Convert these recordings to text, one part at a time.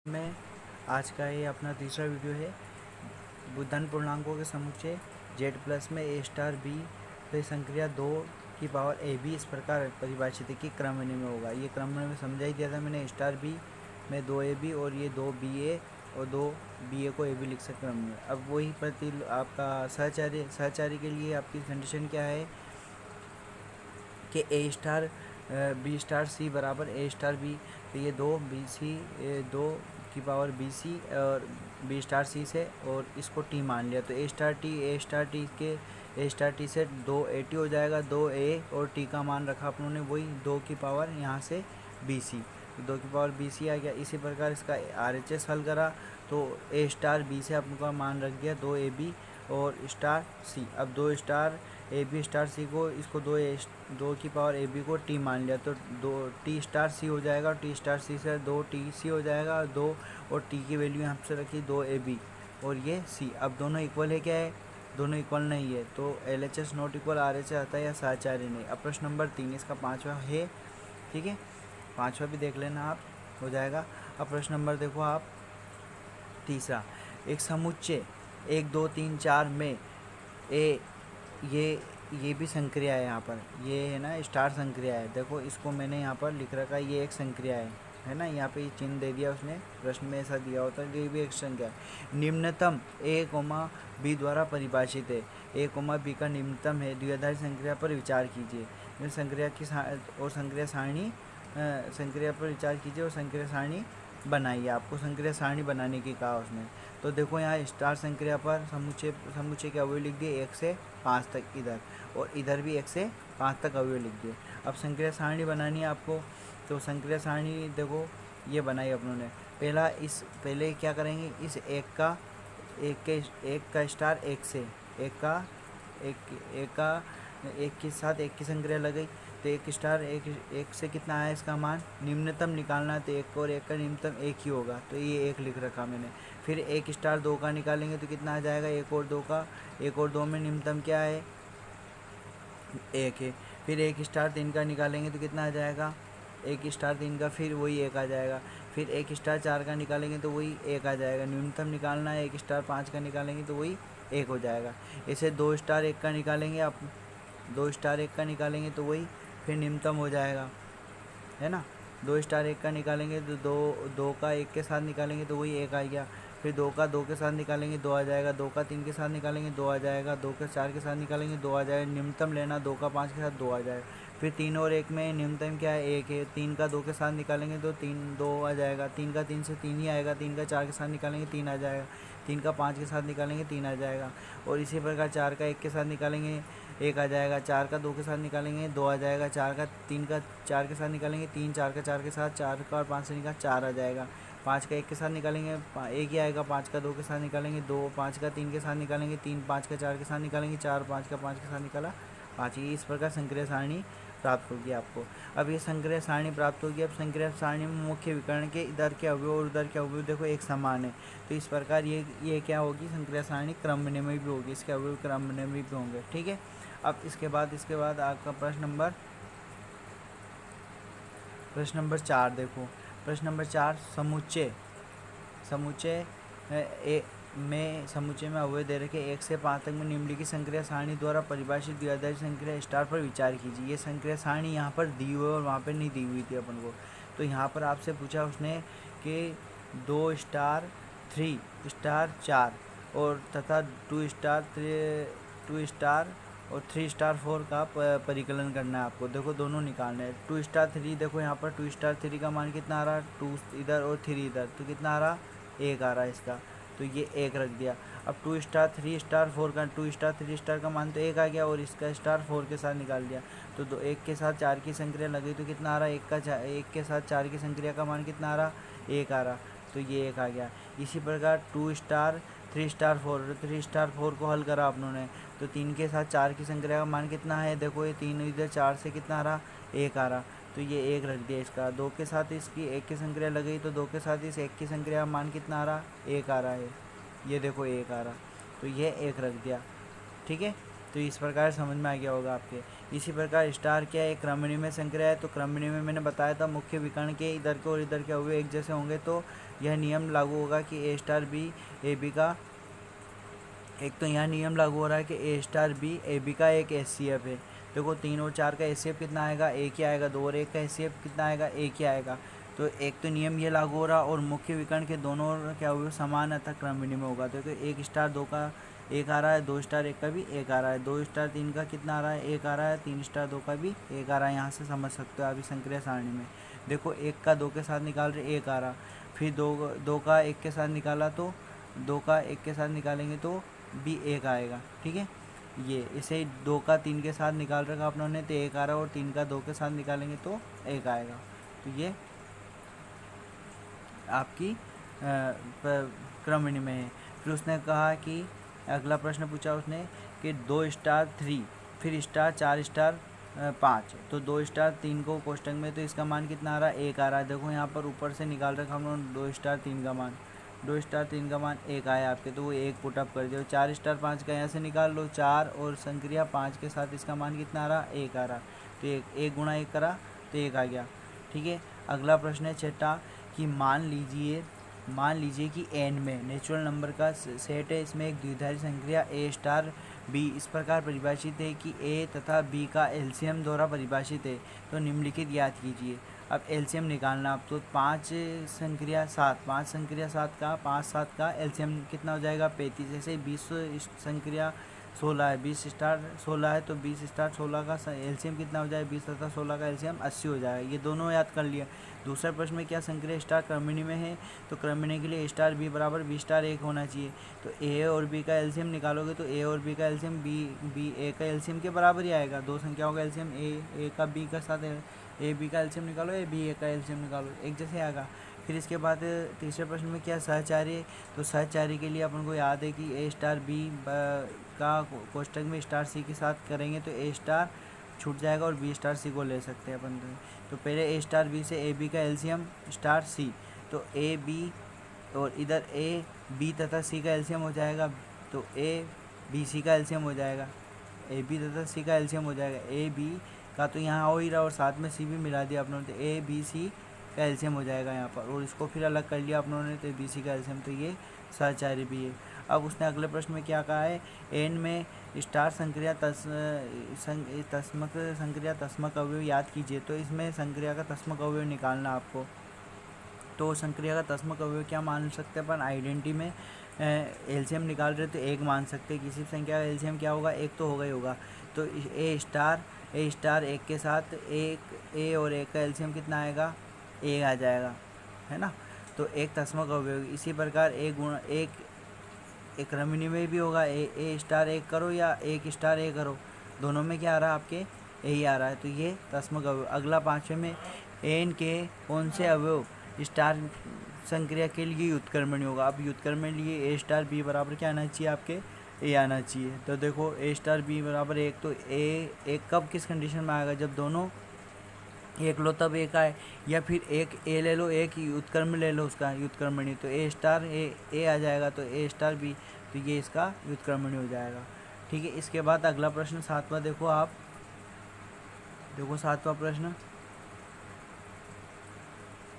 में आज का ये अपना तीसरा वीडियो है। धन पूर्णांकों के समुच्चय जेड प्लस में ए स्टार बी फिर संक्रिया 2 की पावर ए बी इस प्रकार परिभाषित है कि क्रमण्य में होगा। ये क्रमण्य में समझा ही दिया था मैंने। स्टार बी में 2ab और ये 2ba और 2ba को ए बी लिख सकते क्रम में। अब वही प्रति आपका सहचार्य के लिए आपकी कंडीशन क्या है कि ए स्टार बी स्टार सी बराबर ए स्टार बी। तो ये 2bc 2 की पावर bc और बी स्टार सी से और इसको टी मान लिया। तो ए स्टार टी से 2a हो जाएगा। 2a और टी का मान रखा अपनों ने वही 2 की पावर यहाँ से bc, तो 2 की पावर bc आ गया। इसी प्रकार इसका RHS हल करा तो ए स्टार बी से अपन का मान रख दिया 2ab और स्टार सी। अब 2 star A B star c को इसको 2 की पावर ए बी को टी मान लिया तो 2 टी स्टार सी हो जाएगा। टी स्टार सी से 2 टी सी हो जाएगा। 2 और टी की वैल्यू यहाँ से रखी 2 ए बी और ये सी। अब दोनों इक्वल है क्या है? दोनों इक्वल नहीं है तो L H S not equal R H S आता है या सहचार्य नहीं। अब प्रश्न नंबर 3 इसका 5वां है, ठीक है। 5वां भी देख लेना आप, हो जाएगा। अब प्रश्न नंबर देखो आप तीसरा, एक समुच्चय 1 2 3 4 में ये भी संक्रिया है। यहाँ पर ये है ना स्टार संक्रिया है। देखो इसको मैंने यहाँ पर लिख रखा है, ये एक संक्रिया है ना। यहाँ पे ये चिन्ह दे दिया उसने, प्रश्न में ऐसा दिया होता है कि ये भी एक संख्या है। निम्नतम ए कोमा बी द्वारा परिभाषित है। ए कोमा बी का निम्नतम है। द्विआधारी संक्रिया पर विचार कीजिए। संक्रिया की संक्रिया सारणी संक्रिया पर विचार कीजिए और संक्रिया सारणी बनाइए। आपको संक्रिया सारणी बनाने की कहा उसने। तो देखो यहाँ स्टार संक्रिया पर समुच्चय के अवयव लिख दिए 1 से 5 तक इधर, और इधर भी 1 से 5 तक अवयव लिख दिए। अब संक्रिया सारणी बनानी है आपको। तो संक्रिया सारणी देखो ये बनाई अपनों ने। पहले क्या करेंगे, इस एक का स्टार 1 से एक के साथ एक की संक्रिया लगाई तो एक स्टार एक से कितना आया इसका मान निम्नतम निकालना है। तो एक और एक का निम्नतम 1 ही होगा तो ये 1 लिख रखा मैंने। फिर एक स्टार 2 का निकालेंगे तो कितना आ जाएगा 1 और 2 का। 1 और 2 में निम्नतम क्या है 1 है। फिर एक स्टार 3 का निकालेंगे तो कितना आ जाएगा 1 स्टार 3 का, फिर वही 1 आ जाएगा। फिर 1 स्टार 4 का निकालेंगे तो वही 1 आ जाएगा। न्यूनतम निकालना है 1 स्टार 5 का निकालेंगे तो वही 1 हो जाएगा। ऐसे 2 स्टार 1 का निकालेंगे आप, 2 स्टार 1 का निकालेंगे तो वही फिर निम्नतम हो जाएगा, है ना। 2 स्टार 1 का निकालेंगे तो 2 का 1 के साथ निकालेंगे तो वही 1 आ गया। फिर 2 का 2 के साथ निकालेंगे 2 आ जाएगा। 2 का 3 के साथ निकालेंगे 2 आ जाएगा। 2 के 4 के साथ निकालेंगे 2 आ जाएगा। निम्नतम लेना 2 का 5 के साथ 2 आ जाएगा। फिर 3 और 1 में निम्नतम क्या है 1 है। 3 का 2 के साथ निकालेंगे तो 2 आ जाएगा। 3 का 3 से 3 ही आएगा। 3 का 4 के साथ निकालेंगे 3 आ जाएगा। 3 का 5 के साथ निकालेंगे 3 आ जाएगा। और इसी प्रकार 4 का 1 के साथ निकालेंगे 1 आ जाएगा। 4 का 2 के साथ निकालेंगे 2 आ जाएगा। 3 का 4 के साथ निकालेंगे 3, 4 का 4 के साथ 4 का और 5 से निकाल 4 आ जाएगा। 5 का 1 के साथ निकालेंगे 1 ही आएगा। 5 का 2 के साथ निकालेंगे 2, 5 का 3 के साथ निकालेंगे 3, 5 का 4 के साथ निकालेंगे 4, 5 का 5 के साथ निकाला 5। ये इस प्रकार संक्रिया सारणी प्राप्त होगी आपको। अब ये संक्रिया सारणी प्राप्त होगी। अब संक्रिया सारणी में मुख्य विकर्ण के इधर के अवयव और उधर के अवयव देखो एक समान है। तो इस प्रकार ये क्या होगी संक्रिया सारणी क्रमण्य में भी होगी। इसके अवयव क्रमण्य में भी होंगे, ठीक है। अब इसके बाद आपका प्रश्न नंबर 4 देखो। प्रश्न नंबर 4, समुच्चय में अवयव दे रखे 1 से 5 तक में निम्नलिखित संक्रिया सारणी द्वारा परिभाषित द्विआधारी संक्रिया स्टार पर विचार कीजिए। ये संक्रिया सारणी यहाँ पर दी हुई और वहाँ पर नहीं दी हुई थी अपन को। तो यहाँ पर आपसे पूछा उसने कि 2 स्टार 3 स्टार 4 और तथा 2 स्टार और 3 स्टार 4 का परिकलन करना है आपको। देखो दोनों निकालना है। 2 स्टार 3 देखो यहाँ पर 2 स्टार 3 का मान कितना आ रहा है 2 इधर और 3 इधर, तो कितना आ रहा 1 आ रहा है इसका। तो ये 1 रख दिया। अब 2 स्टार 3 स्टार 4 का 2 स्टार 3 स्टार का मान तो 1 आ गया और इसका स्टार 4 के साथ निकाल दिया। तो 1 के साथ 4 की संक्रिया लगी तो कितना आ रहा है 1 के साथ 4 की संक्रिया का मान कितना आ रहा 1 आ रहा। तो ये 1 आ गया। इसी प्रकार 2 स्टार 3 स्टार 4 को हल करा अपनों ने। तो 3 के साथ 4 की संक्रिया का मान कितना है देखो ये 3 इधर 4 से कितना आ रहा 1 आ रहा। तो ये 1 रख दिया इसका। 2 के साथ इसकी 1 की संक्रिया लगी तो 2 के साथ इस 1 की संक्रिया का मान कितना आ रहा 1 आ रहा है। ये देखो 1 आ रहा। तो ये 1 रख दिया, ठीक है। तो इस प्रकार समझ में आ गया होगा आपके। इसी प्रकार स्टार क्या है क्रमणी में संक्रिया है। तो क्रमणी में मैंने बताया था मुख्य विकर्ण के इधर के और इधर के अवयव एक जैसे होंगे तो यह नियम लागू होगा कि ए स्टार बी ए बी का, एक तो यहाँ नियम लागू हो रहा है कि ए स्टार बी ए बी का एक HCF है। देखो 3 और 4 का HCF कितना आएगा, एक ही आएगा। 2 और 1 का HCF कितना आएगा, एक ही आएगा। तो एक तो नियम ये लागू हो रहा, और मुख्य विकर्ण के दोनों क्या हुए, समान अतः क्रम विनिमय होगा। तो 1 स्टार 2 का 1 आ रहा है, 2 स्टार 1 का भी 1 आ रहा है, 2 स्टार 3 का कितना आ रहा है, 1 आ रहा है, 3 स्टार 2 का भी 1 आ रहा है। यहाँ से समझ सकते हो आप इस संक्रिया सारणी में। देखो 1 का 2 के साथ निकाल रहे 1 आ रहा, फिर 2 का 1 के साथ निकाला तो 2 का 1 के साथ निकालेंगे तो भी 1 आएगा। ठीक है, ये इसे 2 का 3 के साथ निकाल रखा आप लोगों ने तो 1 आ रहा, और 3 का 2 के साथ निकालेंगे तो 1 आएगा। तो ये आपकी क्रम विनिमय है। फिर उसने कहा कि अगला प्रश्न पूछा उसने कि 2 स्टार 3 फिर स्टार 4 स्टार 5, तो 2 स्टार 3 को कोष्टक में, तो इसका मान कितना आ रहा है, 1 आ रहा है। देखो यहाँ पर ऊपर से निकाल रखा हम लोगों ने 2 स्टार 3 का मान, 2 स्टार 3 का मान 1 आया आपके, तो वो 1 पुटअप कर दिया। 4 स्टार 5 का यहाँ से निकाल लो, 4 और संक्रिया 5 के साथ इसका मान कितना आ रहा, 1 आ रहा। तो 1 गुणा 1 करा तो 1 आ गया। ठीक है, अगला प्रश्न है छठा कि मान लीजिए कि n में नेचुरल नंबर का सेट है, इसमें एक द्विआधारी संक्रिया a स्टार b इस प्रकार परिभाषित है कि a तथा b का एलसीएम द्वारा परिभाषित है। तो निम्नलिखित याद कीजिए। अब एलसीएम निकालना, आप तो 5 संक्रिया 7 का एलसीएम कितना हो जाएगा, 35। जैसे 20 संक्रिया 16 है, 20 स्टार 16 है, तो 20 स्टार 16 का एलसीएम कितना हो जाएगा, 20 तथा 16 का एलसीएम 80 हो जाएगा। ये दोनों याद कर लिया। दूसरा प्रश्न में क्या संक्रिया स्टार क्रमणी में है, तो क्रमणी के लिए a स्टार बी बराबर b स्टार 1 होना चाहिए। तो a और b का एलसीएम निकालोगे तो a और b का एलसीएम b a का एलसीएम के बराबर ही आएगा। दो संख्याओं का एलसीएम a का b का साथ a b का एलसीएम निकालो, a b a का एलसीएम निकालो, एक जैसे आएगा। फिर इसके बाद तीसरे प्रश्न में क्या सहचार्य, तो सहचार्य के लिए अपन को याद है कि a स्टार b का कोष्टक में स्टार c के साथ करेंगे तो a स्टार छूट जाएगा और b स्टार c को ले सकते हैं अपन। तो पहले a स्टार b से a b का एलसीएम स्टार c, तो a b और इधर a b तथा c का एलसीएम हो जाएगा, तो a b c का एलसीएम हो जाएगा, a b तथा c का एलसीएम हो जाएगा। a b का तो यहाँ हो ही रहा और साथ में c भी मिला दिया अपनों ने, तो a b c का एलसीएम हो जाएगा यहाँ पर, और इसको फिर अलग कर लिया अपनों ने, तो b c का एलसीएम, तो ये सहचारी भी है। अब उसने अगले प्रश्न में क्या कहा है, n में स्टार संक्रिया तस्मक अवयव याद कीजिए। तो इसमें संक्रिया का तस्मक अवयव निकालना आपको। तो संक्रिया का तस्मक अवयव क्या मान सकते हैं अपन, आइडेंटिटी में एलसीएम निकाल रहे तो 1 मान सकते हैं। किसी संख्या का एलसीएम क्या होगा, 1 तो होगा ही होगा। तो a स्टार 1 के साथ a और 1 का एलसीएम कितना आएगा, 1 आ जाएगा, है ना। तो एक तस्मक अवयव। इसी प्रकार एक क्रमणी में भी होगा, a स्टार 1 करो या 1 स्टार a करो, दोनों में क्या आ रहा है आपके, यही आ रहा है। तो ये तस्मक अवयव। अगला 5वें में n के कौन से अवयव स्टार संक्रिया के लिए व्युत्क्रमणीय होगा। अब व्युत्क्रमण लिए a स्टार b बराबर क्या आना चाहिए, आपके a आना चाहिए। तो देखो a स्टार b बराबर 1, तो a कब किस कंडीशन में आएगा, जब दोनों 1 लो तब 1 आए, या फिर एक a ले लो, एक व्युत्क्रम ले लो उसका व्युत्क्रमणीय, तो a स्टार a आ जाएगा, तो a स्टार b, तो ये इसका व्युत्क्रमणीय हो जाएगा। ठीक है, इसके बाद अगला प्रश्न 7वां देखो आप, देखो 7वां प्रश्न,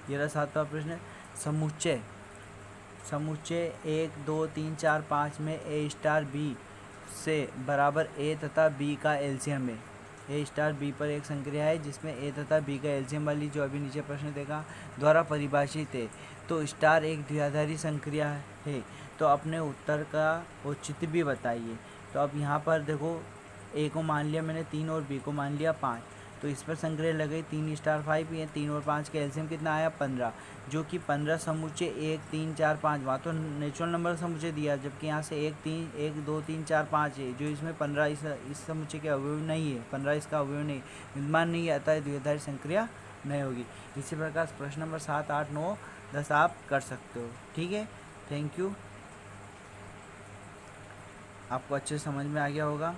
ये रहा 7वां प्रश्न। समुच्चय 1 2 3 4 5 में a स्टार b से बराबर a तथा b का एलसीएम है। a स्टार b पर एक संक्रिया है जिसमें a तथा b का एलसीएम वाली, जो अभी नीचे प्रश्न देखा, द्वारा परिभाषित है। तो स्टार एक द्विआधारी संक्रिया है, तो अपने उत्तर का औचित्य भी बताइए। तो अब यहाँ पर देखो a को मान लिया मैंने 3 और b को मान लिया 5, तो इस पर संक्रिया लग गई 3 स्टार 5 ये 3 और 5 का एलसीएम कितना आया 15, जो कि 15 समुच्चय 1 3 4 5, वहाँ तो नेचुरल नंबर समुच्चय दिया, जबकि यहाँ से 1 2 3 4 5 है, जो इसमें 15 इस समुच्चय के अवयव नहीं है, 15 इसका अवयव नहीं विद्यमान नहीं आता है, द्विआधारी संक्रिया नहीं होगी। इसी प्रकार प्रश्न नंबर 7 8 9 10 आप कर सकते हो। ठीक है, थैंक यू, आपको अच्छे समझ में आ गया होगा।